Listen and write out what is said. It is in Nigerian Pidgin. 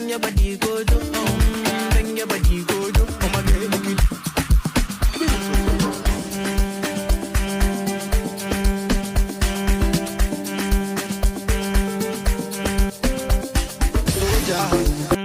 bend your body go do, bend your body go do. Oh my girl, look it.